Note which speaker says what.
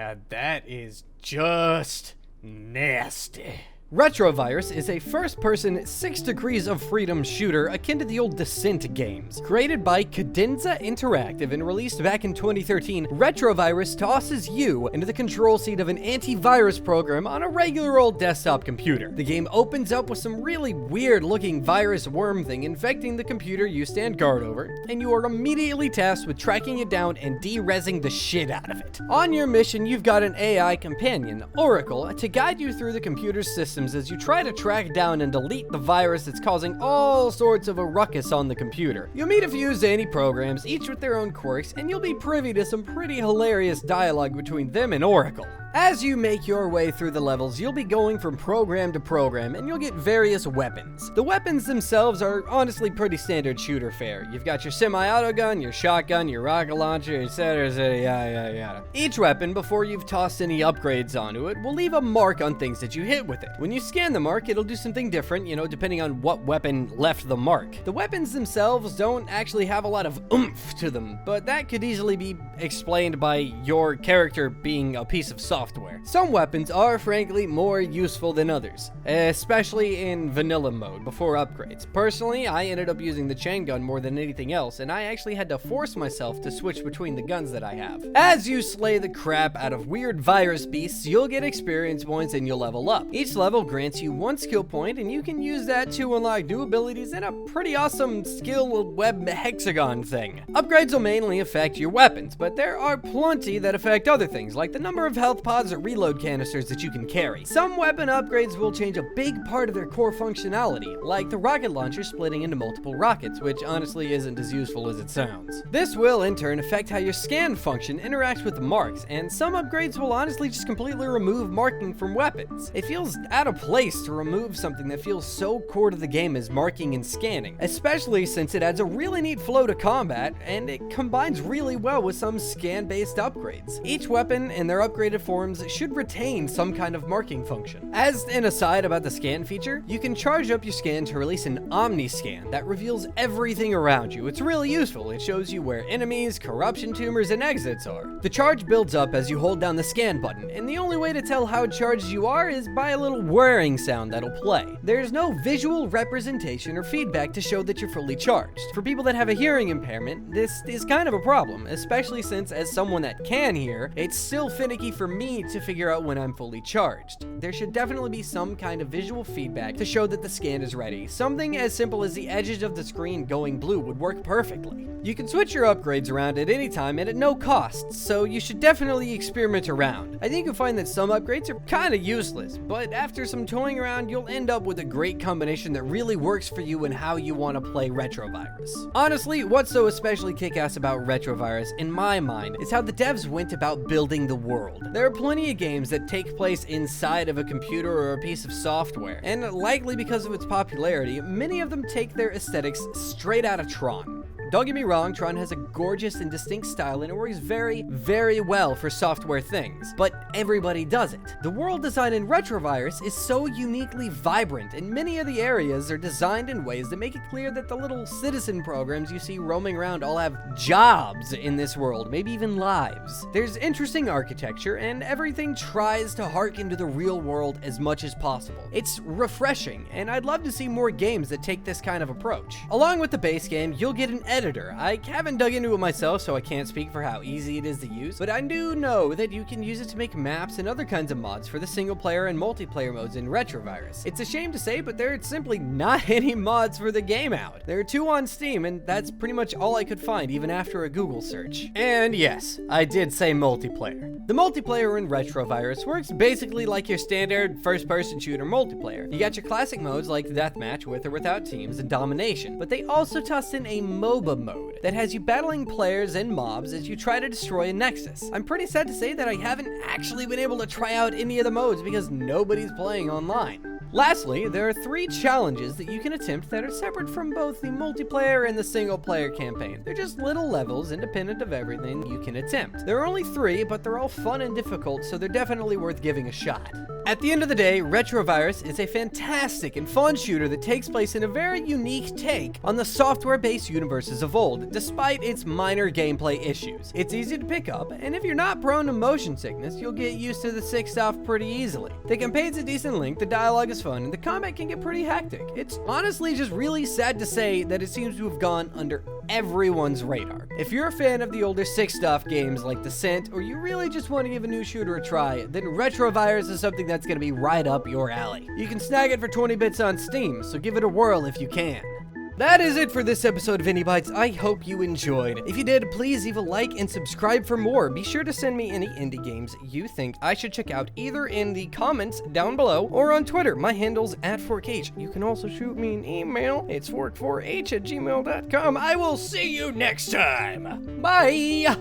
Speaker 1: Yeah, that is just nasty.
Speaker 2: Retrovirus is a first-person 6 Degrees of Freedom shooter akin to the old Descent games. Created by Cadenza Interactive and released back in 2013, Retrovirus tosses you into the control seat of an antivirus program on a regular old desktop computer. The game opens up with some really weird-looking virus worm thing infecting the computer you stand guard over, and you are immediately tasked with tracking it down and de-rezzing the shit out of it. On your mission, you've got an AI companion, Oracle, to guide you through the computer's systems as you try to track down and delete the virus that's causing all sorts of a ruckus on the computer. You'll meet a few zany programs, each with their own quirks, and you'll be privy to some pretty hilarious dialogue between them and Oracle. As you make your way through the levels, you'll be going from program to program, and you'll get various weapons. The weapons themselves are honestly pretty standard shooter fare. You've got your semi-auto gun, your shotgun, your rocket launcher, etc, yada yada. Each weapon, before you've tossed any upgrades onto it, will leave a mark on things that you hit with it. When you scan the mark, it'll do something different, depending on what weapon left the mark. The weapons themselves don't actually have a lot of oomph to them, but that could easily be explained by your character being a piece of software. Some weapons are frankly more useful than others, especially in vanilla mode before upgrades. Personally, I ended up using the chain gun more than anything else, and I actually had to force myself to switch between the guns that I have. As you slay the crap out of weird virus beasts, you'll get experience points and you'll level up. Each level grants you 1 skill point, and you can use that to unlock new abilities and a pretty awesome skill web hexagon thing. Upgrades will mainly affect your weapons, but there are plenty that affect other things, like the number of health pods or reload canisters that you can carry. Some weapon upgrades will change a big part of their core functionality, like the rocket launcher splitting into multiple rockets, which honestly isn't as useful as it sounds. This will in turn affect how your scan function interacts with the marks, and some upgrades will honestly just completely remove marking from weapons. It feels out of place to remove something that feels so core to the game as marking and scanning, especially since it adds a really neat flow to combat, and it combines really well with some scan-based upgrades. Each weapon and their upgraded forms should retain some kind of marking function. As an aside about the scan feature, you can charge up your scan to release an Omni scan that reveals everything around you. It's really useful. It shows you where enemies, corruption tumors, and exits are. The charge builds up as you hold down the scan button, and the only way to tell how charged you are is by a little whirring sound that'll play. There's no visual representation or feedback to show that you're fully charged. For people that have a hearing impairment, this is kind of a problem, especially since as someone that can hear, it's still finicky for me to figure out when I'm fully charged. There should definitely be some kind of visual feedback to show that the scan is ready. Something as simple as the edges of the screen going blue would work perfectly. You can switch your upgrades around at any time and at no cost, so you should definitely experiment around. I think you'll find that some upgrades are kind of useless, but after some toying around, you'll end up with a great combination that really works for you and how you want to play Retrovirus. Honestly, what's so especially kick-ass about Retrovirus, in my mind, is how the devs went about building the world. There are plenty of games that take place inside of a computer or a piece of software, and likely because of its popularity, many of them take their aesthetics straight out of Tron. Don't get me wrong, Tron has a gorgeous and distinct style and it works very, very well for software things, but everybody does it. The world design in Retrovirus is so uniquely vibrant, and many of the areas are designed in ways that make it clear that the little citizen programs you see roaming around all have jobs in this world, maybe even lives. There's interesting architecture, and everything tries to harken to the real world as much as possible. It's refreshing, and I'd love to see more games that take this kind of approach. Along with the base game, you'll get an editor. I haven't dug into it myself, so I can't speak for how easy it is to use, but I do know that you can use it to make maps and other kinds of mods for the single player and multiplayer modes in Retrovirus. It's a shame to say, but there are simply not any mods for the game out. There are 2 on Steam, and that's pretty much all I could find even after a Google search. And yes, I did say multiplayer. The multiplayer in Retrovirus works basically like your standard first-person shooter multiplayer. You got your classic modes like Deathmatch with or without teams and Domination, but they also tossed in a MOBA mode that has you battling players and mobs as you try to destroy a nexus. I'm pretty sad to say that I haven't actually been able to try out any of the modes because nobody's playing online. Lastly, there are 3 challenges that you can attempt that are separate from both the multiplayer and the single player campaign. They're just little levels independent of everything you can attempt. There are only 3, but they're all fun and difficult, so they're definitely worth giving a shot. At the end of the day, Retrovirus is a fantastic and fun shooter that takes place in a very unique take on the software-based universes of old, despite its minor gameplay issues. It's easy to pick up, and if you're not prone to motion sickness, you'll get used to the sick stuff pretty easily. The campaign's a decent length, the dialogue is fun, and the combat can get pretty hectic. It's honestly just really sad to say that it seems to have gone under everyone's radar. If you're a fan of the older sick stuff games like Descent, or you really just want to give a new shooter a try, then Retrovirus is something that's going to be right up your alley. You can snag it for 20 bits on Steam, so give it a whirl if you can. That is it for this episode of Indie Bytes. I hope you enjoyed. If you did, please leave a like and subscribe for more. Be sure to send me any indie games you think I should check out either in the comments down below or on Twitter. My handle's @forkh. You can also shoot me an email. It's fork4h@gmail.com. I will see you next time. Bye!